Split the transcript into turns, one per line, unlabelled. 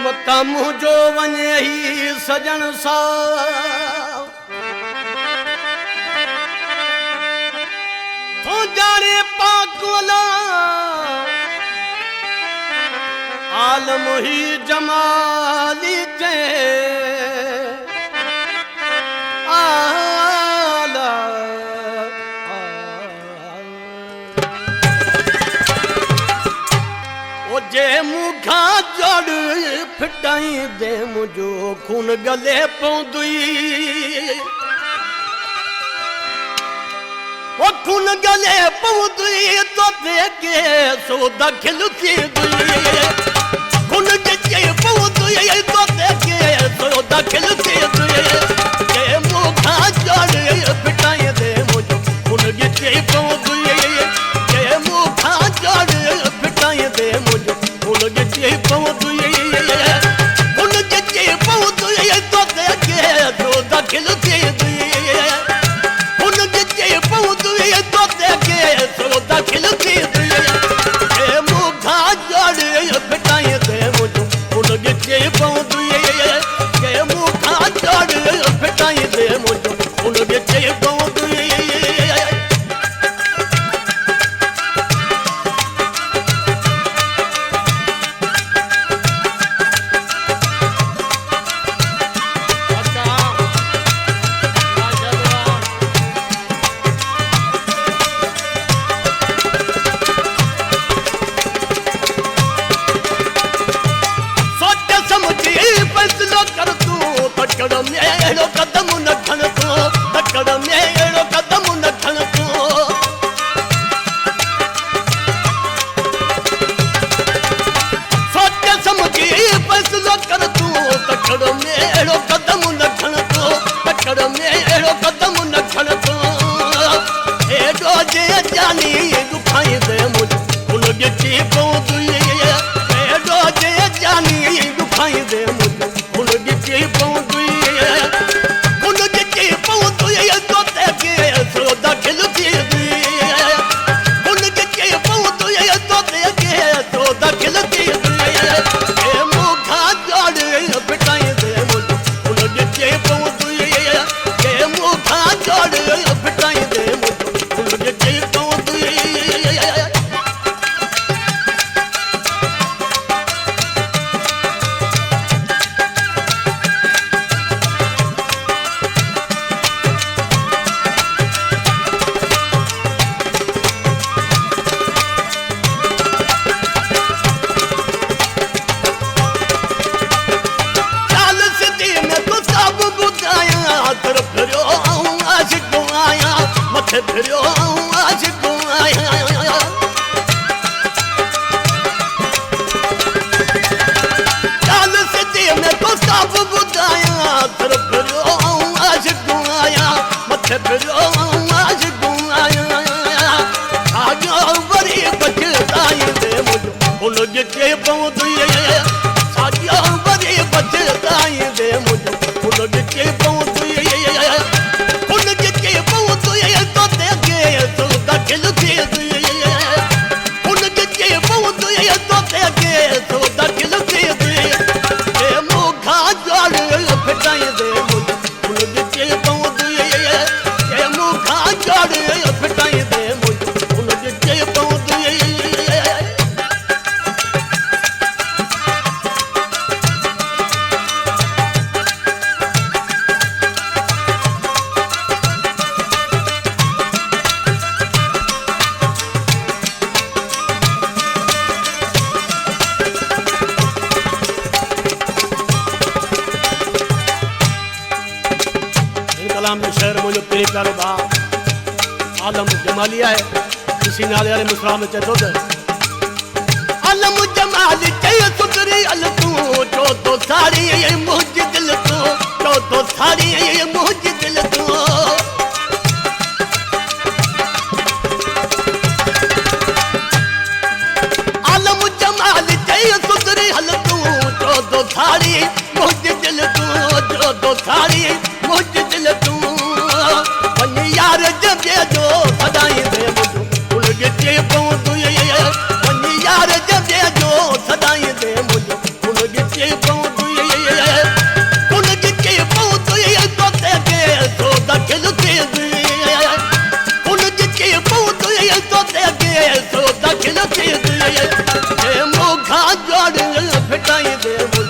मत मुंहिंजो वञे ही सजण सां तूं ॼाणे पाक अला आलम ही जमाली ते आला ओ जे मूंखां जड़ फिटाई दे मुंहिंजो खून गले पवंदुई ओ खून गले पवंदुई तो देखे सो दाखिल थींदुई खून जे पवंदुई तो देखे सो दाखिल थींदुई जे मूंखां जड़ फिटाई दे मुंहिंजो खून जे पवंदुई जे मूंखां जड़ फिटाई दे मुंहिंजो खून जे पवंदुई खून जे पवंदुई तो देखे सो दाखिल थींदुई खून जे पवंदुई तो देखे सो दाखिल थींदुई जे मूंखां जड़ फिटाई दे मुंहिंजो खून जे पवंदुई जे मूंखां जड़ फिटाई दे मुंहिंजो खून जे पवंदुई कदम न खण तूं तकड़ में अहिड़ो कदम न खण तूं सोच समझी फ़ैसिलो कर तूं तकड़ में अहिड़ो कदम न खण तूं तकड़ में अहिड़ो कदम न खण तूं हेॾो जे जानी दुखाई दे मुंहिंजो खून ॻिची पवंदुई हेॾो जे जानी दुखाई दे मुंहिंजो खून ॻिची पवंदुई दाखिल थींदुई खून जे पवंदुई तो देखे सो दाखिल थींदुई जे मूंखां जड़ फिटाई दे मुंहिंजो खून जे पवंदुई जे मूंखां जड़ फिटाई दे मुंहिंजो खून जे पवंदुई फिरियो आशिक़ आहियां ॻाल्हि सिधी में तो सभु ॿुधायां तर फिरियो आशिक़ आहियां मथे फिरियो आशिक़ आहियां साॻियो वरी बचताई दे मुंहिंजो खून जे पवंदुई साॻियो वरी बचताई दे मुंहिंजो खून जे पवंदुई खून जे पवंदुई तो देखे सो दाखिल थींदुई खून जे पवंदुई तो देखे सो दाखिल थींदुई जे मूंखां जड़ फिटाई दे मुंहिंजो खून जे पवंदुई जे मूंखां जड़ फिटाई दे मुंहिंजो खून जे पवंदुई कलाम में शहर मुझे प्रिय प्यारो भाउ आलम जमाली आहे इसी नाले वाले मुस्रा में चए थो त आलम जमाली चए सुधरी हल तूं चो तो साड़ी मुंहिंजी दिलि तूं चो तो साड़ी मुंहिंजी दिलि तूं आलम जमाली चए सुधरी हल तूं चो तो साड़ी मुंहिंजी दिलि तूं चो तो साड़ी मुंहिंजी दिलि तूं वञ यार जॻे जो सदाई दे मुंहिंजो फुल ॻिचे पवंदुई वञ यार जॻे जो सदाई दे मुंहिंजो फुल ॻिचे मथां जोड़ फिटाई दे